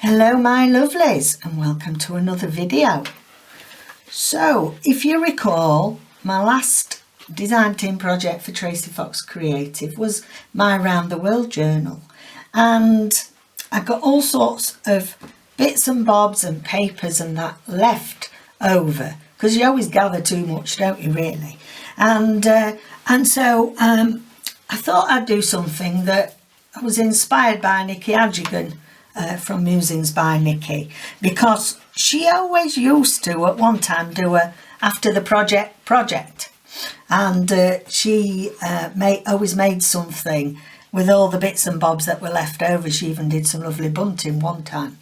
Hello my lovelies and welcome to another video. So if you recall, my last design team project for Tracie Fox Creative was my Round the World journal, and I got all sorts of bits and bobs and papers and that left over, because you always gather too much, don't you, really? And so I thought I'd do something that I was inspired by Nikki Adegun from Musings by Nikki, because she always used to at one time do a after the project, and she always made something with all the bits and bobs that were left over. She even did some lovely bunting one time,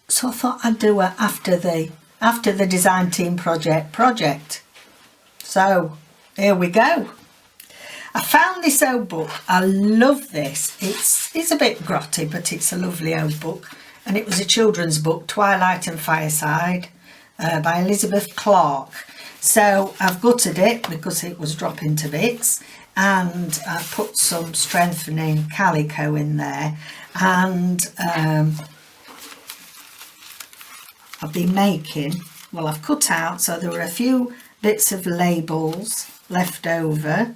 so I thought I'd do a after the design team project. So here we go. I found this old book. I love this. It's a bit grotty, but it's a lovely old book, and it was a children's book, Twilight and Fireside, by Elizabeth Clark. So I've gutted it because it was dropping to bits, and I put some strengthening calico in there, and I've been making, well, I've cut out, so there were a few bits of labels left over.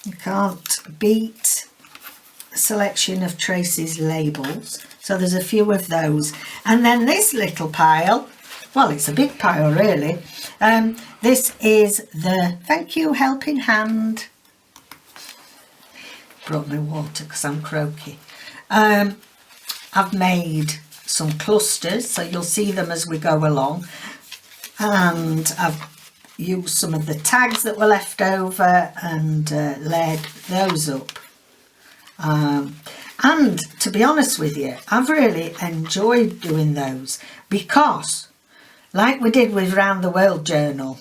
You can't beat a selection of Tracie's labels, so there's a few of those. And then this little pile, well, it's a big pile really. This is the Thank You Helping Hand. Brought me water because I'm croaky. I've made some clusters, so you'll see them as we go along, and I've used some of the tags that were left over and laid those up. And to be honest with you, I've really enjoyed doing those, because like we did with Round the World journal,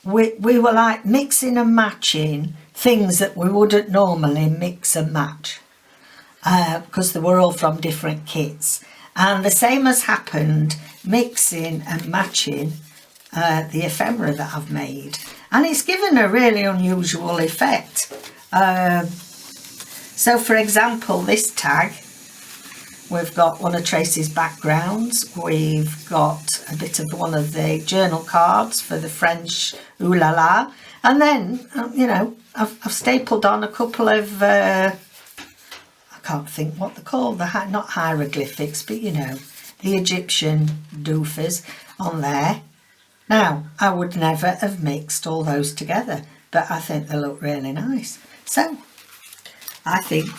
we were like mixing and matching things that we wouldn't normally mix and match, because they were all from different kits. And the same has happened mixing and matching the ephemera that I've made, and it's given a really unusual effect. So for example, this tag, we've got one of Tracie's backgrounds, we've got a bit of one of the journal cards for the French ooh la la, and then you know, I've stapled on a couple of I can't think what they're called, not hieroglyphics, but you know, the Egyptian doofers on there. Now, I would never have mixed all those together, but I think they look really nice. So, I think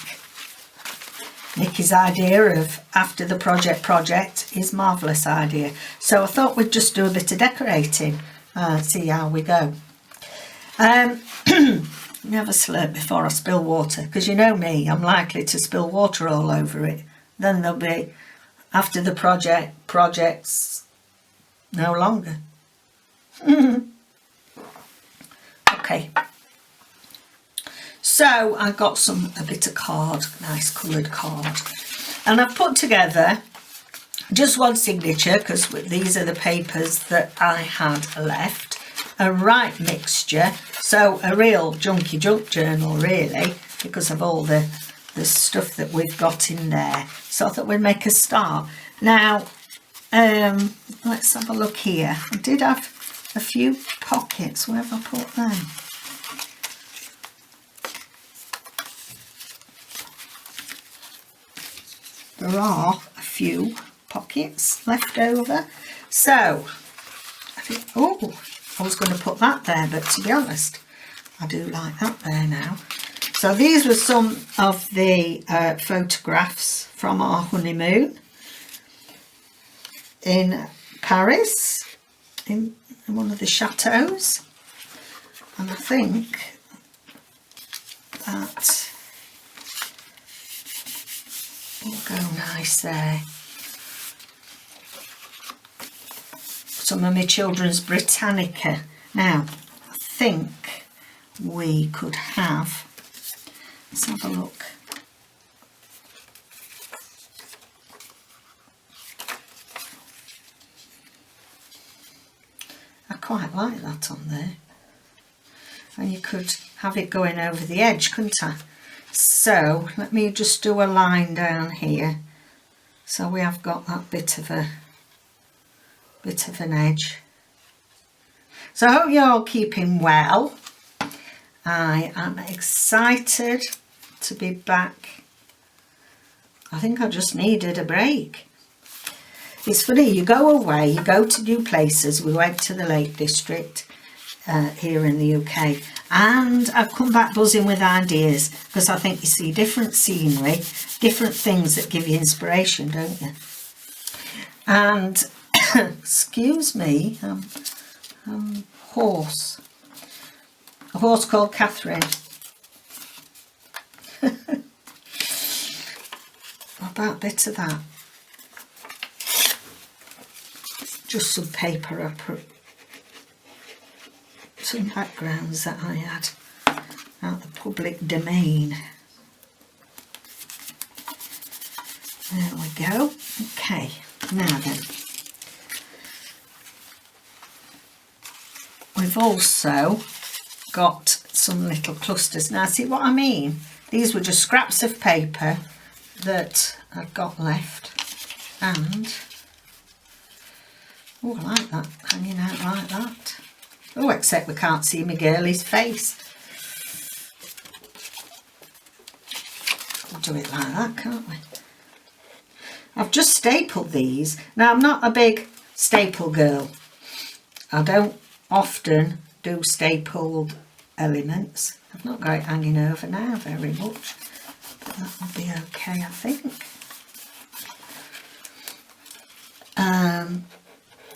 Nikki's idea of after the project is a marvellous idea. So I thought we'd just do a bit of decorating, see how we go. Never slurp before I spill water, because you know me, I'm likely to spill water all over it. Then there'll be, after the projects no longer. Okay, so I got a bit of card, nice coloured card, and I've put together just one signature, because these are the papers that I had left, a right mixture, so a real junky junk journal really, because of all the stuff that we've got in there. So I thought we'd make a start. Now let's have a look here. I did have a few pockets. Where have I put them? There are a few pockets left over. So, I was going to put that there, but to be honest, I do like that there now. So these were some of the photographs from our honeymoon in Paris, in one of the chateaus, and I think that will go nice there. Some of my children's Britannica. Now I think we could have, let's have a look. I quite like that on there, and you could have it going over the edge, couldn't I? So let me just do a line down here So we have got that bit of an edge. So I hope you're all keeping well. I am excited to be back. I think I just needed a break. It's funny, you go away, you go to new places. We went to the Lake District here in the UK, and I've come back buzzing with ideas, because I think you see different scenery, different things that give you inspiration, don't you? And excuse me, horse. A horse called Catherine. What about a bit of that? Just some paper I put. Some backgrounds that I had out the public domain. There we go. Okay, now then. We've also got some little clusters. Now see what I mean? These were just scraps of paper that I've got left, and oh, I like that, hanging out like that. Oh, except we can't see my girlie's face. We'll do it like that, can't we? I've just stapled these. Now, I'm not a big staple girl. I don't often do stapled elements. I've not got it hanging over now very much, but that will be okay, I think.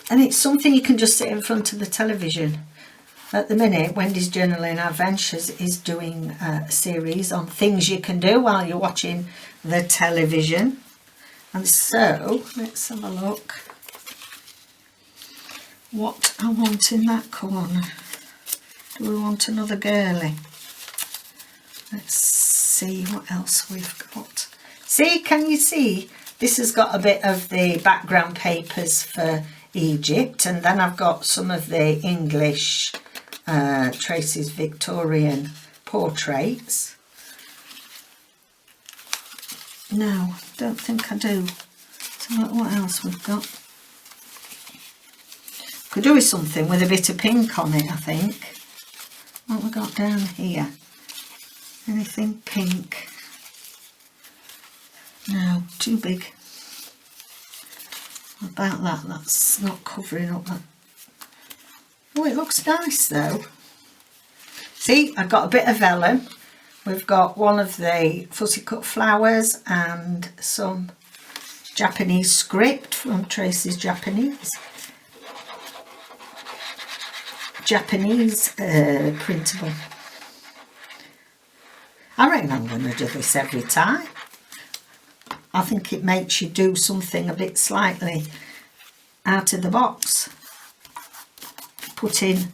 And it's something you can just sit in front of the television. At the minute, Wendy's Journaling Adventures is doing a series on things you can do while you're watching the television. And so, let's have a look what I want in that corner. Do we want another girly? Let's see what else we've got. See, can you see? This has got a bit of the background papers for Egypt, and then I've got some of the English Tracie's Victorian portraits. No, don't think I do. So what else we've got? Could do with something with a bit of pink on it, I think. What have we got down here? Anything pink? No, too big. What about that? That's not covering up that. Oh, it looks nice though. See, I've got a bit of vellum. We've got one of the fussy cut flowers and some Japanese script from Tracie's Japanese printable. I reckon I'm going to do this every time. I think it makes you do something a bit slightly out of the box. Putting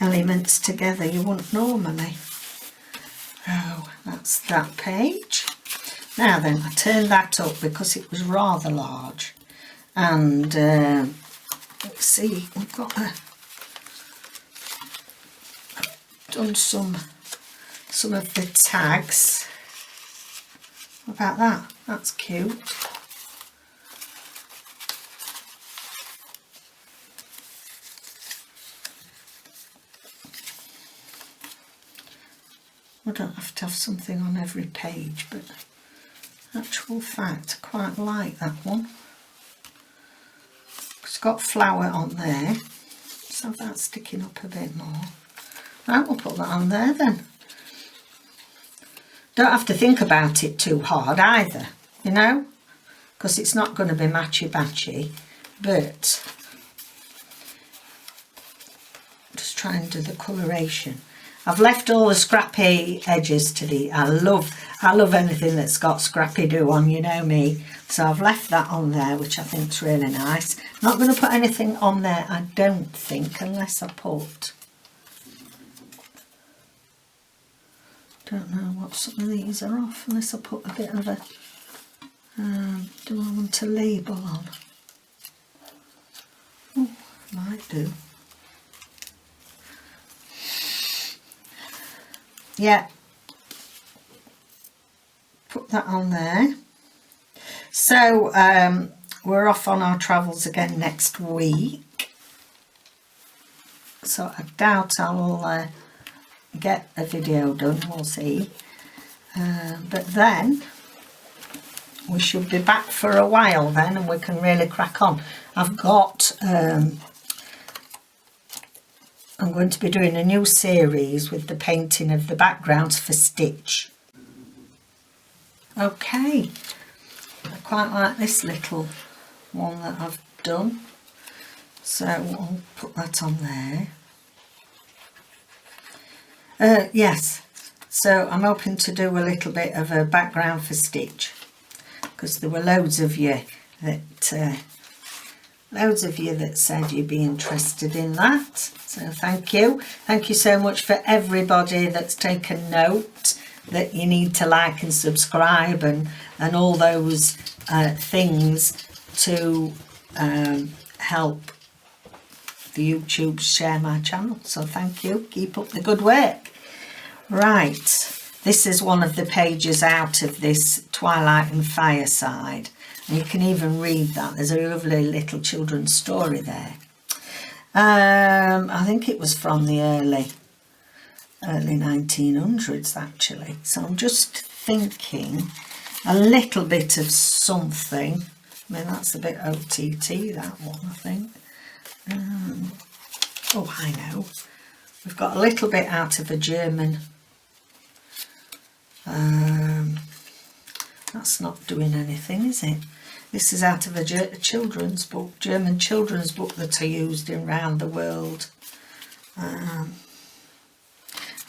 elements together you wouldn't normally. Oh, that's that page. Now then, I turned that up because it was rather large. And let's see, we've got done some of the tags. What about that? That's cute. I don't have to have something on every page, but actual fact, I quite like that one. It's got flower on there, so that's sticking up a bit more. Right, we'll put that on there then. Don't have to think about it too hard either, you know, because it's not going to be matchy-batchy, but just try and do the coloration. I've left all the scrappy edges to the, I love anything that's got scrappy do on, you know me, so I've left that on there, which I think's really nice. Not going to put anything on there, I don't think, unless I put, don't know what some of these are off, unless I put a bit of a, do I want a label on? Oh, might do. Yeah, put that on there. So we're off on our travels again next week, so I doubt I'll get a video done, we'll see, but then we should be back for a while then, and we can really crack on. I've got I'm going to be doing a new series with the painting of the backgrounds for Stitch. Okay, I quite like this little one that I've done, so I'll put that on there. Yes, so I'm hoping to do a little bit of a background for Stitch, because there were loads of you that said you'd be interested in that. So thank you so much for everybody that's taken note that you need to like and subscribe and all those things to help the YouTube share my channel. So thank you, keep up the good work. Right, this is one of the pages out of this Twilight and Fireside, and you can even read that. There's a lovely little children's story there. I think it was from the early 1900s actually, so I'm just thinking a little bit of something. I mean, that's a bit OTT, that one, I think. Oh, I know, we've got a little bit out of a German. That's not doing anything, is it? This is out of a children's book, German children's book that are used around the world.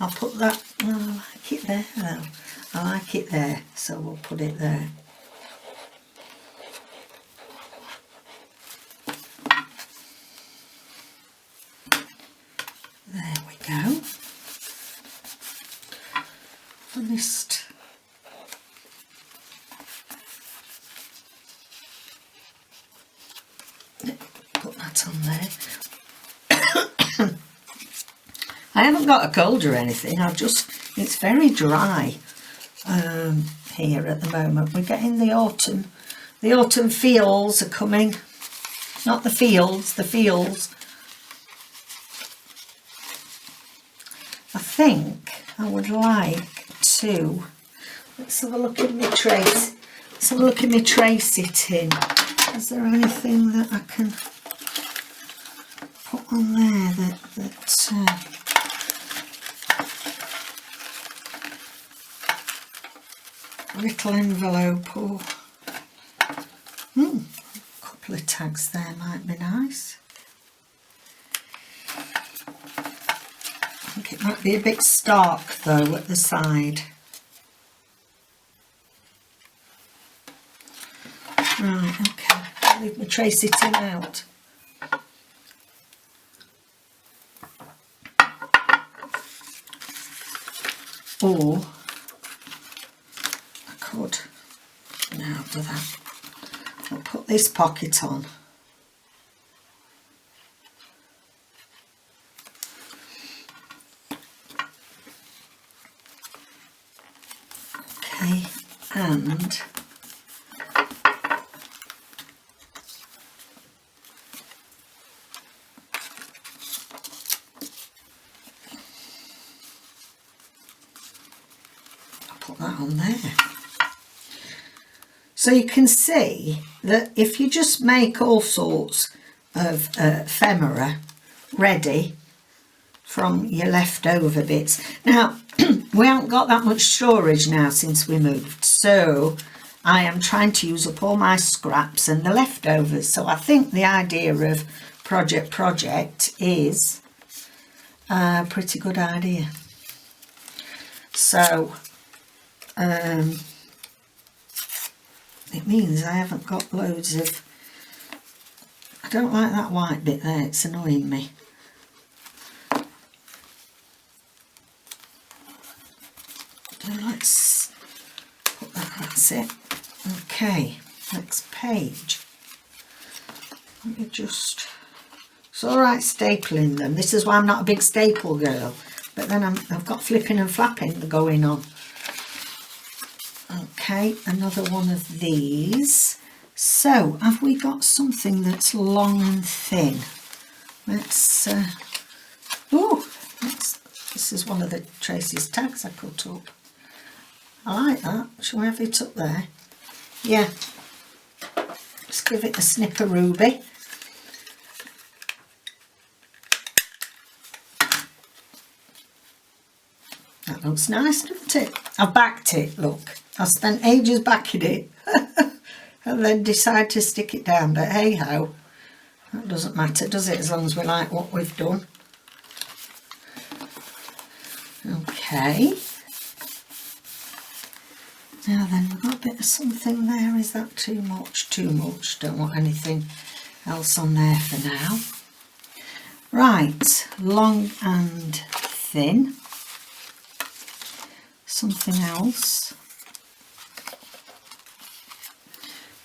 I'll put that, I like it there though. I like it there, so we'll put it there. There we go. Finished. Put that on there. I haven't got a cold or anything, it's very dry here at the moment. We're getting the autumn feels are coming, not the fields, the feels. I think I would like to, let's have a look at my trace, Tracie tin. Is there anything that I can put on there that little envelope, or a couple of tags there might be nice. I think it might be a bit stark though at the side. Right, okay, I'll leave my Tracie tin out. Or I could, now do that, I'll put this pocket on. Okay, and that on there. So you can see that if you just make all sorts of ephemera ready from your leftover bits. Now we haven't got that much storage now since we moved, so I am trying to use up all my scraps and the leftovers. So I think the idea of project is a pretty good idea. So it means I haven't got loads of, I don't like that white bit there, it's annoying me. So let's put that, that's it. Okay, next page. Let me just, it's alright stapling them. This is why I'm not a big staple girl, but then I've got flipping and flapping going on. Okay, another one of these. So have we got something that's long and thin? Let's this is one of the Tracie's tags I cut up. I like that. Shall we have it up there? Yeah. Let's give it a snip of ruby. That looks nice, doesn't it? I've backed it, look. I spent ages backing it and then decide to stick it down, but hey ho, that doesn't matter, does it, as long as we like what we've done. Okay. Now then, we've got a bit of something there. Is that too much? Too much. Don't want anything else on there for now. Right, long and thin. Something else.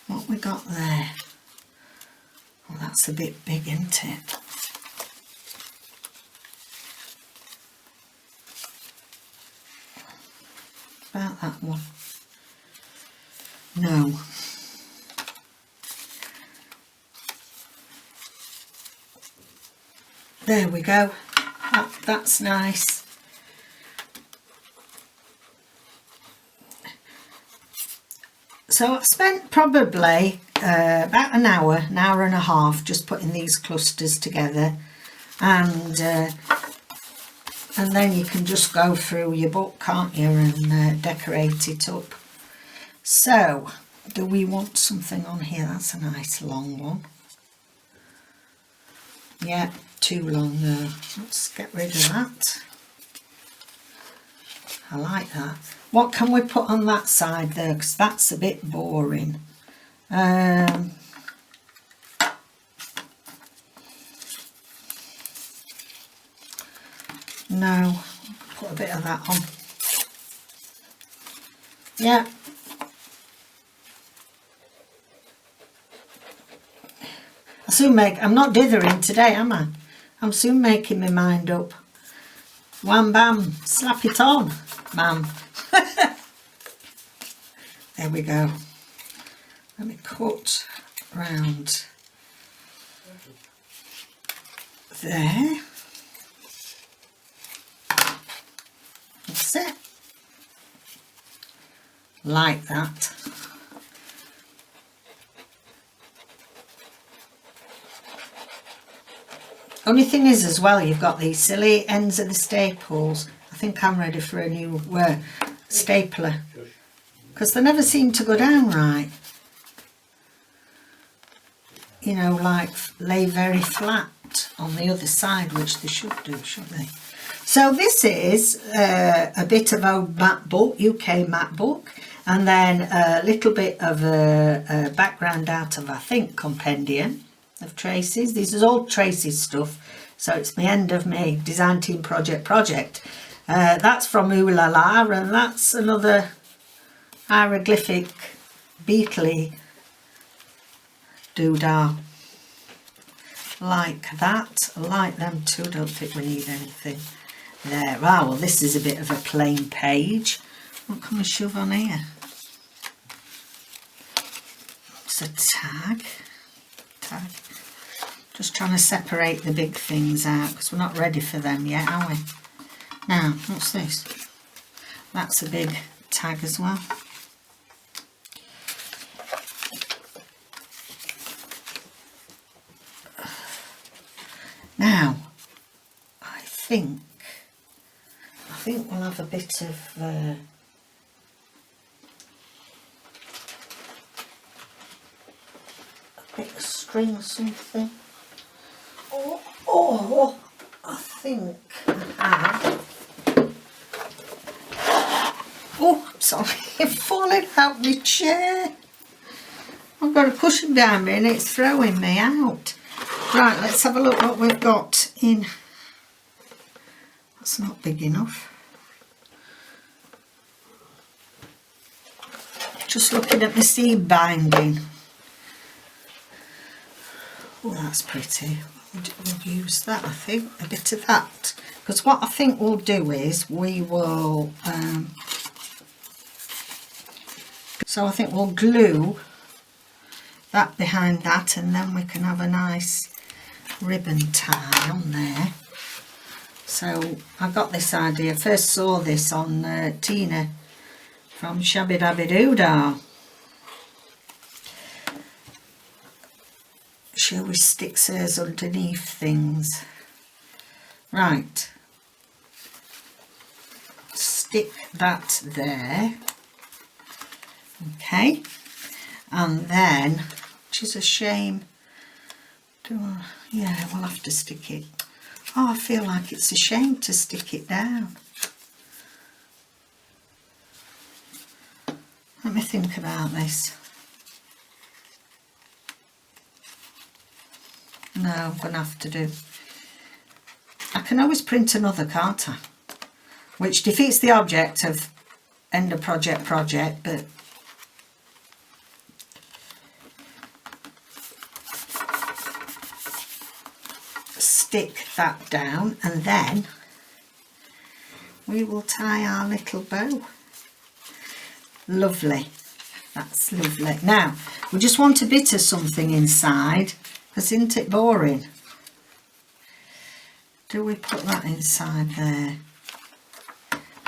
What we got there? Well, that's a bit big, isn't it? About that one. No. There we go. That's nice. So I've spent probably about an hour and a half just putting these clusters together, and then you can just go through your book, can't you, and decorate it up. So do we want something on here? That's a nice long one. Yeah, too long there. Let's get rid of that. I like that. What can we put on that side there? Because that's a bit boring. No, put a bit of that on. Yeah. I'll soon make, I'm not dithering today, am I? I'm soon making my mind up. Wham bam, slap it on, ma'am. There we go. Let me cut round there. That's it. Like that. Only thing is as well, you've got these silly ends of the staples. I think I'm ready for a new stapler, because they never seem to go down right. You know, like lay very flat on the other side, which they should do, shouldn't they? So this is a bit of old map book, UK map book, and then a little bit of a background out of, I think, compendium of Tracie's. This is all Tracie's stuff, so it's my end of my design team project. That's from Ooh La La, and that's another hieroglyphic beetly doodah. Like that. I like them too. Don't think we need anything there. Ah, well, this is a bit of a plain page. What can we shove on here? It's a tag. Just trying to separate the big things out, because we're not ready for them yet, are we? Now, what's this? That's a big tag as well. Now, I think we'll have a bit of string or something. Oh, I think I have. Oh, I'm sorry, it's falling out my chair. I've got a cushion behind me and it's throwing me out. Right, let's have a look what we've got in. That's not big enough. Just looking at the seed binding. Oh, that's pretty. We'll use that, I think, a bit of that. Because what I think we'll do is we will, so I think we'll glue that behind that, and then we can have a nice ribbon tie on there. So I got this idea, first saw this on Tina from Shabby Dabby Doodah. She always sticks hers underneath things. Right, stick that there. Okay, and then, which is a shame, yeah, we'll have to stick it. Oh, I feel like it's a shame to stick it down. Let me think about this. No, I'm going to have to do. I can always print another, can't I? Which defeats the object of end of project, but stick that down, and then we will tie our little bow. Lovely, that's lovely. Now we just want a bit of something inside, because isn't it boring? Do we put that inside there?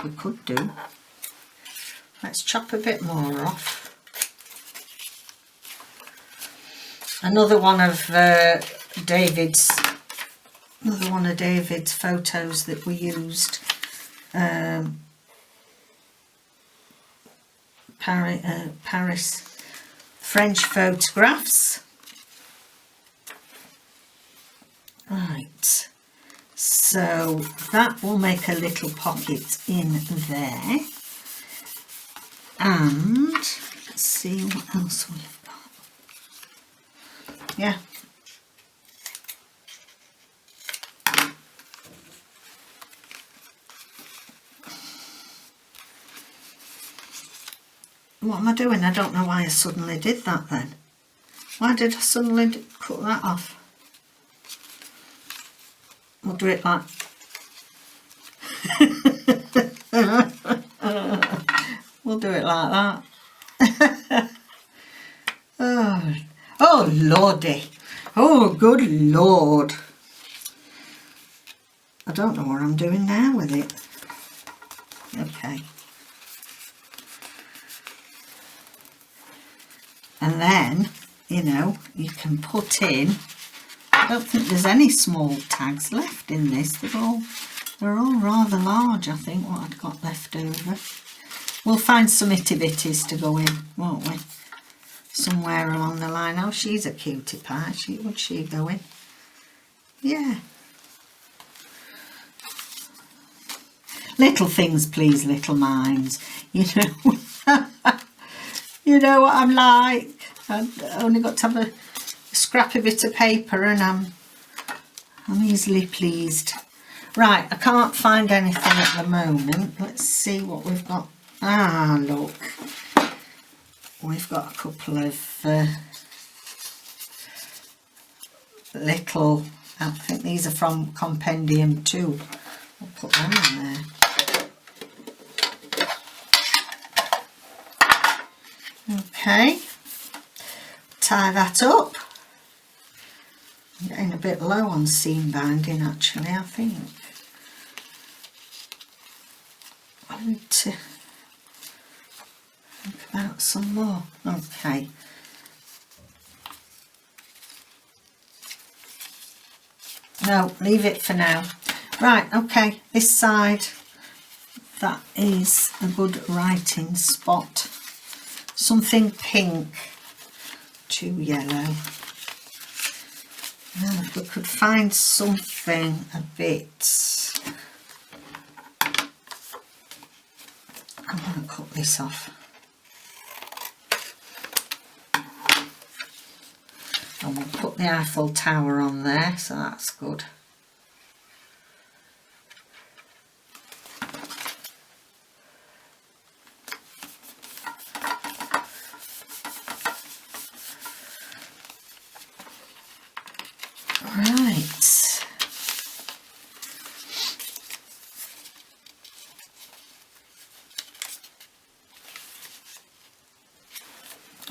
We could do. Let's chop a bit more off. Another one of David's photos that we used. Paris French photographs. Right, so that will make a little pocket in there, and let's see what else we've got. Yeah, what am I doing? I don't know why I suddenly did that then. Why did I suddenly cut that off? We'll do it like we'll do it like that. Oh lordy, oh good lord, I don't know what I'm doing now with it. Okay, and then, you know, you can put in, I don't think there's any small tags left in this. They're all rather large, I think, what I've got left over. We'll find some itty bitties to go in, won't we? Somewhere along the line. Oh, she's a cutie pie. Would she go in? Yeah. Little things please little minds, you know. You know what I'm like. I've only got to have a scrappy bit of paper and I'm easily pleased. Right, I can't find anything at the moment. Let's see what we've got. Ah, look, we've got a couple of little, I think these are from Compendium 2. I'll put them in there. Okay, tie that up. I'm getting a bit low on seam binding actually, I think. I need to think about some more. Okay. No, leave it for now. Right, okay, this side, that is a good writing spot. Something pink to yellow. Now, if we could find something a bit, I'm going to cut this off. And we'll put the Eiffel Tower on there, so that's good.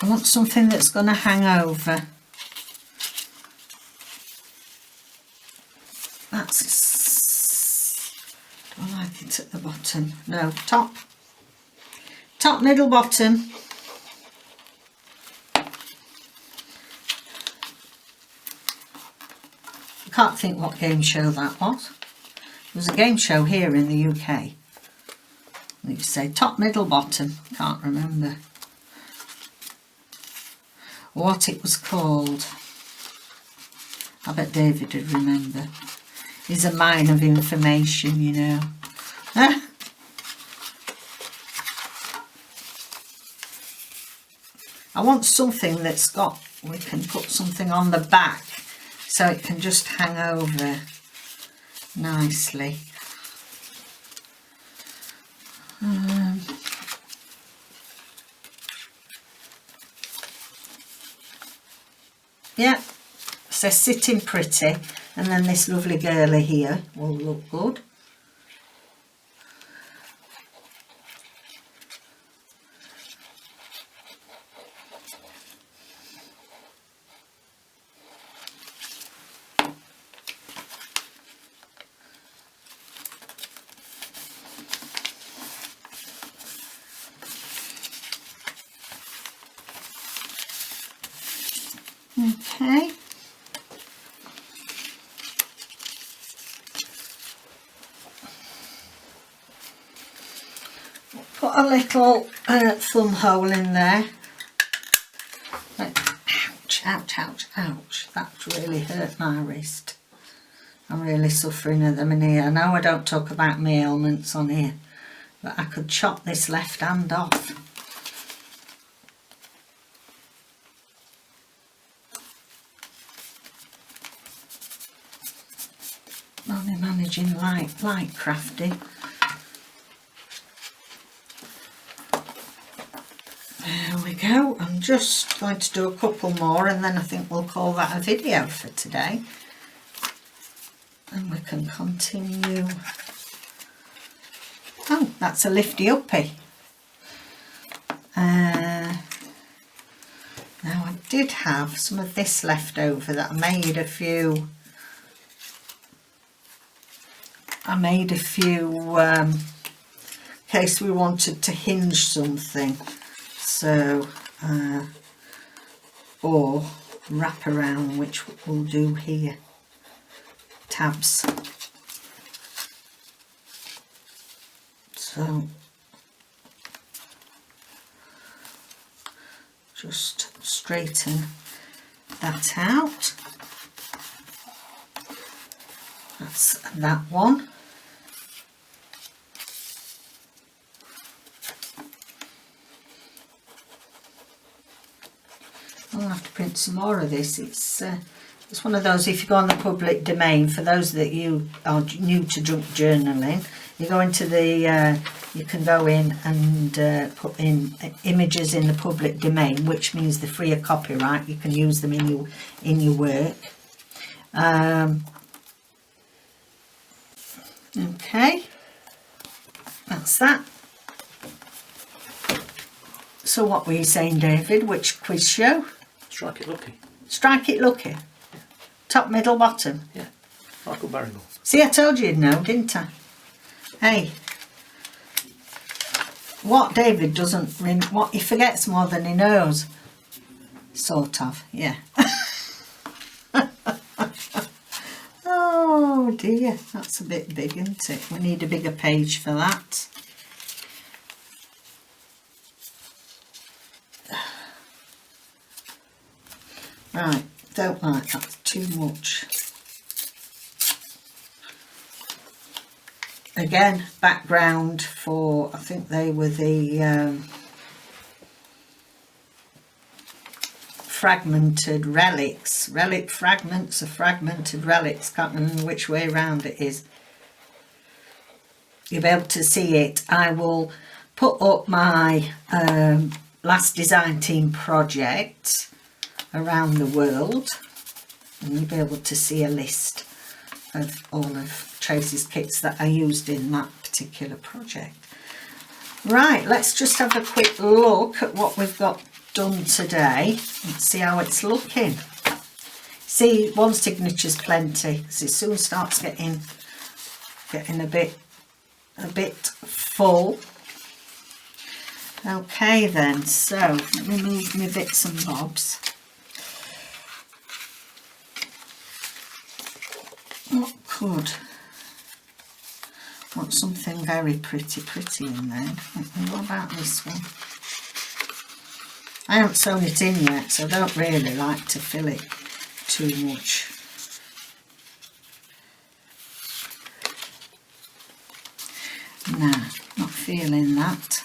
I want something that's going to hang over. That's, do I like it at the bottom? No, top, middle, bottom. I can't think what game show that was. It was a game show here in the UK. You say top, middle, bottom. Can't remember what it was called. I bet David would remember. He's a mine of information, you know. I want something that's got, we can put something on the back so it can just hang over nicely. Yeah, so sitting pretty, and then this lovely girlie here will look good. Okay. Put a little thumb hole in there. Ouch, ouch, ouch, ouch. That really hurt my wrist. I'm really suffering at the minute. I know I don't talk about my ailments on here, but I could chop this left hand off. Only managing light crafting. There we go. I'm just going to do a couple more and then I think we'll call that a video for today. And we can continue. Oh, that's a lifty uppy. Now I did have some of this left over that I made a few in case we wanted to hinge something, so or wrap around, which we'll do here. Tabs. So just straighten that out. That's that one. I'll have to print some more of this. It's one of those, if you go on the public domain, for those that you are new to junk journaling, you go into the, you can go in and put in images in the public domain, which means they're free of copyright. You can use them in your work. Okay, that's that. So what were you saying, David? Which quiz show? Strike It Lucky. Strike It Lucky? Yeah. Top, middle, bottom? Yeah. Michael Barrymore. See, I told you you'd know, didn't I? Hey. What David doesn't, what he forgets more than he knows. Sort of, yeah. Oh dear, that's a bit big, isn't it? We need a bigger page for that. Right, don't like that too much. Again, background for, I think they were the fragmented relics. Relic fragments or fragmented relics. Can't remember which way around it is. You'll be able to see it. I will put up my last design team project around the world, and you'll be able to see a list of all of Tracie's kits that I used in that particular project. Right, let's just have a quick look at what we've got done today. Let's see how it's looking. See, one signature's plenty, because it soon starts getting a bit full. Okay then, so let me move my bits and bobs. Want something very pretty in there. What about this one? I haven't sewn it in yet, so I don't really like to fill it too much. Nah, not feeling that.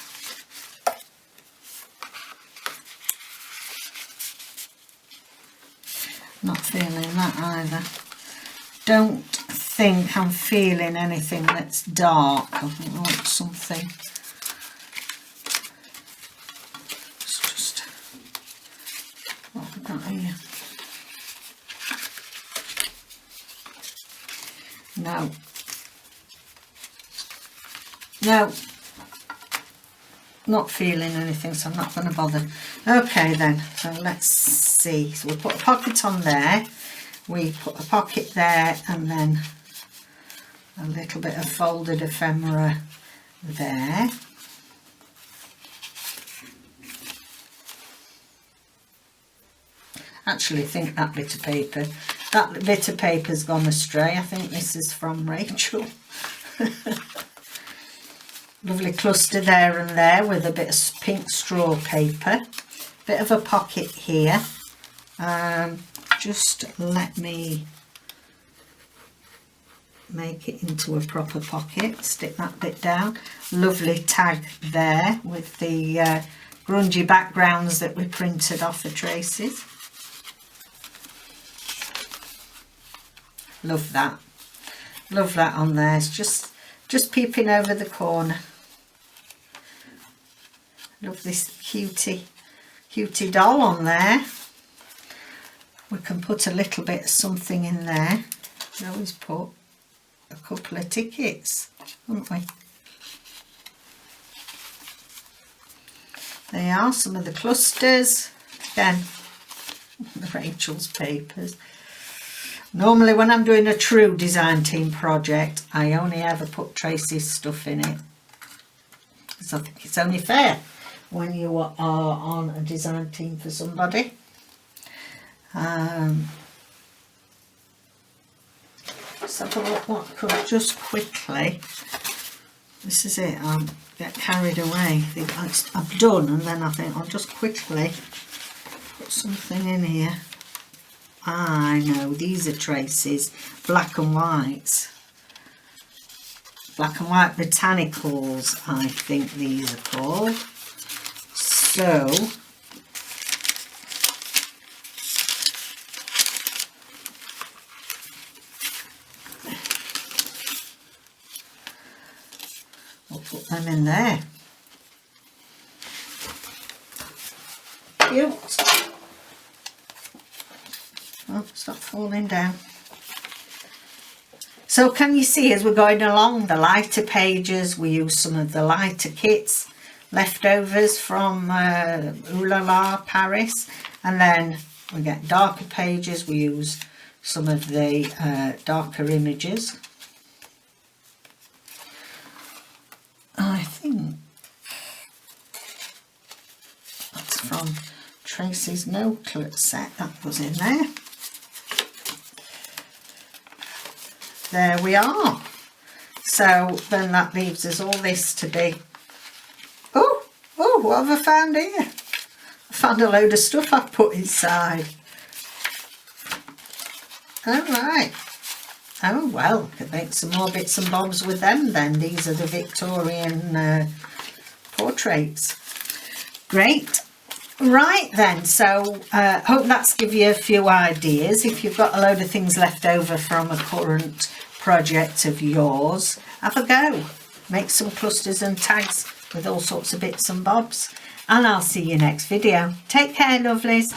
Not feeling that either. Don't think I'm feeling anything that's dark. I want something. It's just what have we got here? No, not feeling anything, so I'm not going to bother. Okay then, so let's see. So we'll put a pocket on there, we put a pocket there, and then a little bit of folded ephemera there. Actually, I think that bit of paper's gone astray. I think this is from Rachel. Lovely cluster there and there with a bit of pink straw paper. Bit of a pocket here. Just let me make it into a proper pocket. Stick that bit down. Lovely tag there with the grungy backgrounds that we printed off the traces. Love that. Love that on there. It's just peeping over the corner. Love this cutie doll on there. We can put a little bit of something in there. We always put a couple of tickets, haven't we? They are some of the clusters. Again, Rachel's papers. Normally when I'm doing a true design team project, I only ever put Tracie's stuff in it. Because I think it's only fair when you are on a design team for somebody. So what could just quickly, this is it, I'll get carried away. I think I've done, and then I think I'll just quickly put something in here. I know, these are traces, black and white. Black and white botanicals, I think these are called. So, we'll put them in there. Cute. Oh, stop falling down. So can you see as we're going along the lighter pages, we use some of the lighter kits, leftovers from Ooh La La Paris, and then we get darker pages, we use some of the darker images. I think that's from Tracie's Notelet set, that was in there. There we are. So then that leaves us all this to be, oh, what have I found here? I found a load of stuff I've put inside. All right. Oh well, I could make some more bits and bobs with them then. These are the Victorian portraits. Great. Right then, so hope that's give you a few ideas. If you've got a load of things left over from a current project of yours, have a go. Make some clusters and tags with all sorts of bits and bobs. And I'll see you next video. Take care, lovelies.